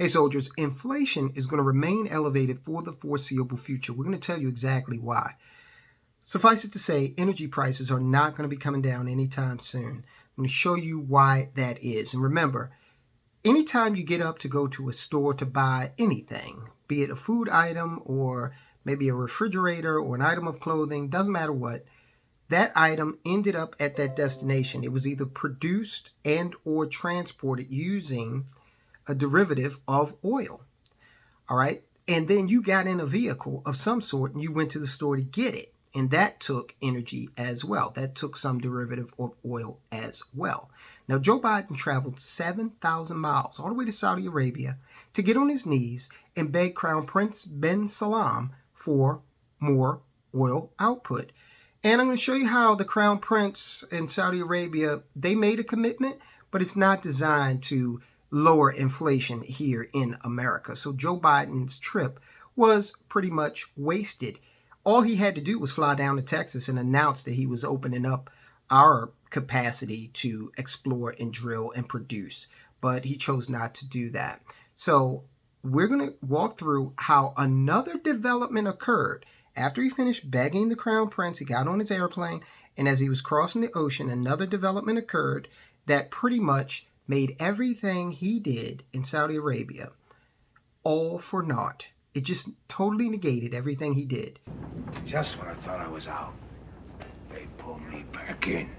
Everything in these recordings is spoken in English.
Hey soldiers, inflation is going to remain elevated for the foreseeable future. We're going to tell you exactly why. Suffice it to say, energy prices are not going to be coming down anytime soon. I'm going to show you why that is. And remember, anytime you get up to go to a store to buy anything, be it a food item or maybe a refrigerator or an item of clothing, doesn't matter what, that item ended up at that destination. It was either produced and or transported using a derivative of oil. All right. And then you got in a vehicle of some sort and you went to the store to get it. And that took energy as well. That took some derivative of oil as well. Now, Joe Biden traveled 7,000 miles all the way to Saudi Arabia to get on his knees and beg Crown Prince bin Salman for more oil output. And I'm going to show you how the Crown Prince in Saudi Arabia, they made a commitment, but it's not designed to lower inflation here in America. So Joe Biden's trip was pretty much wasted. All he had to do was fly down to Texas and announce that he was opening up our capacity to explore and drill and produce. But he chose not to do that. So we're going to walk through how another development occurred. After he finished begging the Crown Prince, he got on his airplane, and as he was crossing the ocean, another development occurred that pretty much made everything he did in Saudi Arabia all for naught. It just totally negated everything he did. Just when I thought I was out, they pulled me back in.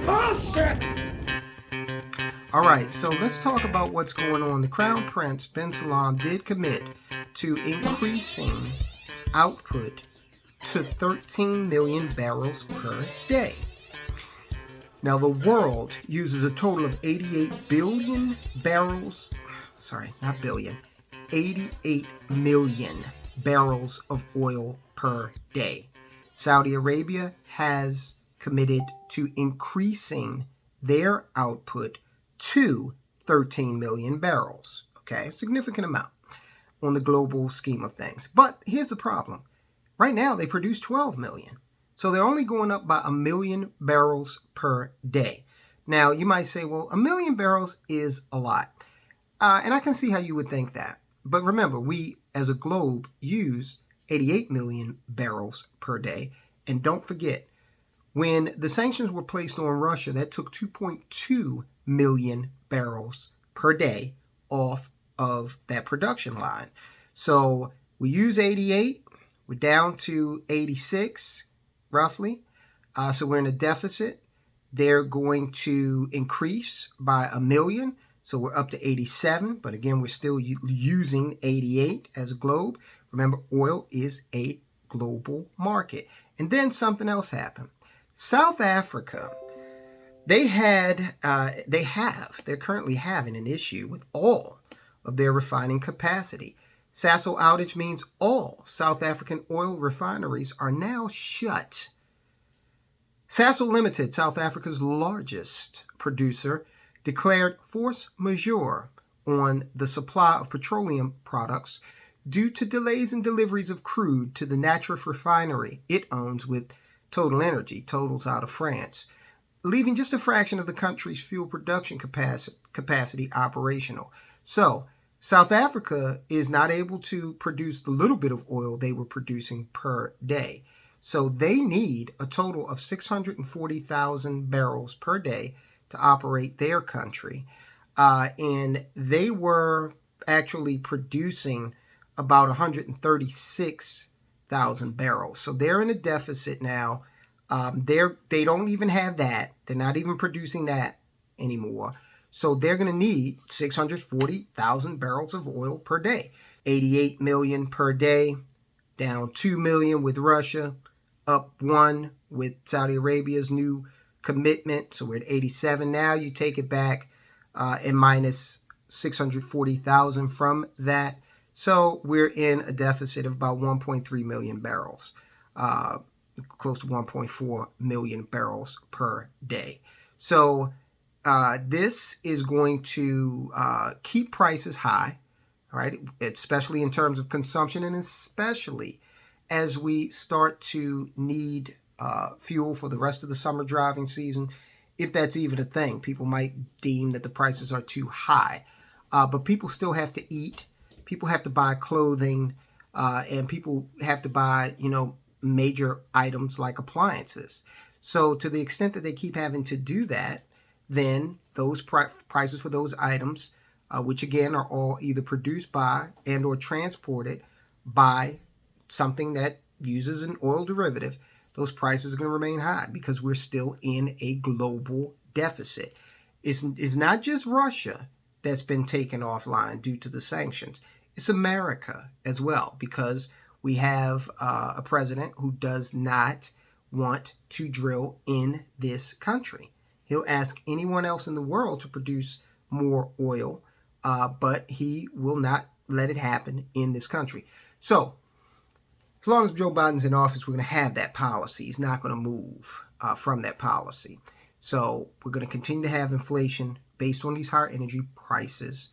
Bullshit! All right, so let's talk about what's going on. The Crown Prince bin Salman did commit to increasing output to 13 million barrels per day. Now, the world uses a total of 88 billion barrels, not billion, 88 million barrels of oil per day. Saudi Arabia has committed to increasing their output to 13 million barrels. Okay, significant amount on the global scheme of things. But here's the problem. Right now, they produce 12 million. So they're only going up by 1 million barrels per day. Now, you might say, well, 1 million barrels is a lot. And I can see how you would think that. But remember, we as a globe use 88 million barrels per day. And don't forget, when the sanctions were placed on Russia, that took 2.2 million barrels per day off of that production line. So we use 88. We're down to 86. Roughly. So we're in a deficit. They're going to increase by 1 million. So we're up to 87. But again, we're still using 88 as a globe. Remember, oil is a global market. And then something else happened. South Africa, they're currently having an issue with all of their refining capacity. Sasol outage means all South African oil refineries are now shut. Sasol Limited, South Africa's largest producer, declared force majeure on the supply of petroleum products due to delays in deliveries of crude to the Natref refinery it owns with Total Energy, Total's out of France, leaving just a fraction of the country's fuel production capacity operational. So, South Africa is not able to produce the little bit of oil they were producing per day. So they need a total of 640,000 barrels per day to operate their country. And they were actually producing about 136,000 barrels. So they're in a deficit now. They don't even have that. They're not even producing that anymore. So they're going to need 640,000 barrels of oil per day. 88 million per day, down 2 million with Russia, up 1 with Saudi Arabia's new commitment. So we're at 87 now. You take it back and minus 640,000 from that. So we're in a deficit of about 1.3 million barrels, close to 1.4 million barrels per day. So this is going to keep prices high, all right, especially in terms of consumption and especially as we start to need fuel for the rest of the summer driving season, if that's even a thing. People might deem that the prices are too high. but people still have to eat. People have to buy clothing, and people have to buy, major items like appliances. So to the extent that they keep having to do that, then those prices for those items, which again are all either produced by and or transported by something that uses an oil derivative, those prices are going to remain high because we're still in a global deficit. It's not just Russia that's been taken offline due to the sanctions. It's America as well, because we have a president who does not want to drill in this country. He'll ask anyone else in the world to produce more oil, but he will not let it happen in this country. So, as long as Joe Biden's in office, we're going to have that policy. He's not going to move from that policy. So, we're going to continue to have inflation based on these higher energy prices.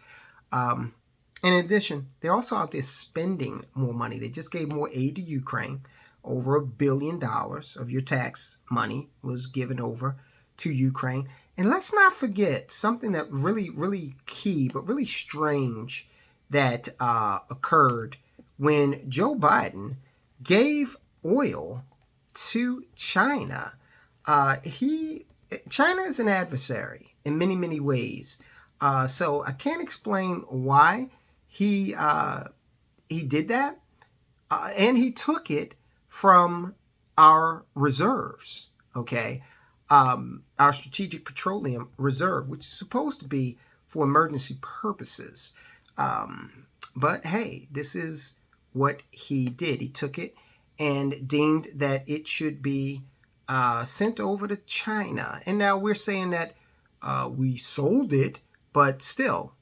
In addition, they're also out there spending more money. They just gave more aid to Ukraine. Over $1 billion of your tax money was given over to Ukraine. And let's not forget something that really, really key, but really strange that occurred when Joe Biden gave oil to China. China is an adversary in many, many ways. So I can't explain why he did that, and he took it from our reserves, okay? Our strategic petroleum reserve, which is supposed to be for emergency purposes. But hey, this is what he did. He took it and deemed that it should be sent over to China. And now we're saying that we sold it, but still,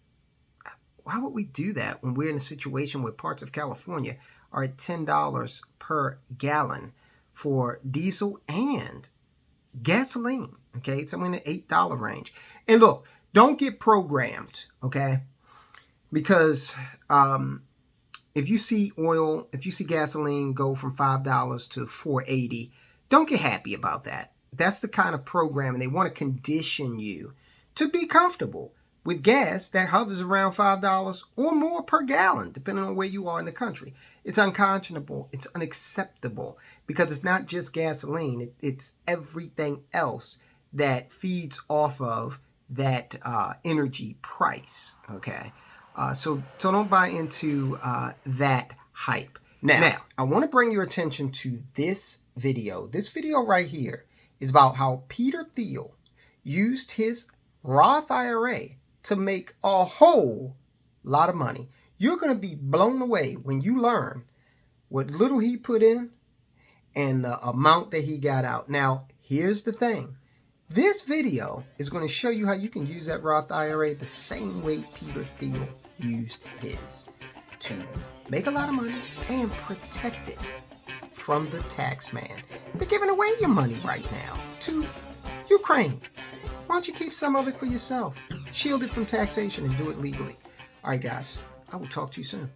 why would we do that when we're in a situation where parts of California are at $10 per gallon for diesel and gasoline? Okay, it's somewhere in the $8 range. And look, don't get programmed, okay? Because if you see gasoline go from $5 to $4.80, don't get happy about that. That's the kind of programming they want to condition you to be comfortable with gas that hovers around $5 or more per gallon, depending on where you are in the country. It's unconscionable. It's unacceptable, because it's not just gasoline. It's everything else that feeds off of that energy price, okay? So don't buy into that hype. Now, I want to bring your attention to this video. This video right here is about how Peter Thiel used his Roth IRA to make a whole lot of money. You're going to be blown away when you learn what little he put in and the amount that he got out. Now, here's the thing. This video is going to show you how you can use that Roth IRA the same way Peter Thiel used his, to make a lot of money and protect it from the tax man. They're giving away your money right now to Ukraine. Why don't you keep some of it for yourself? Shield it from taxation and do it legally. All right, guys, I will talk to you soon.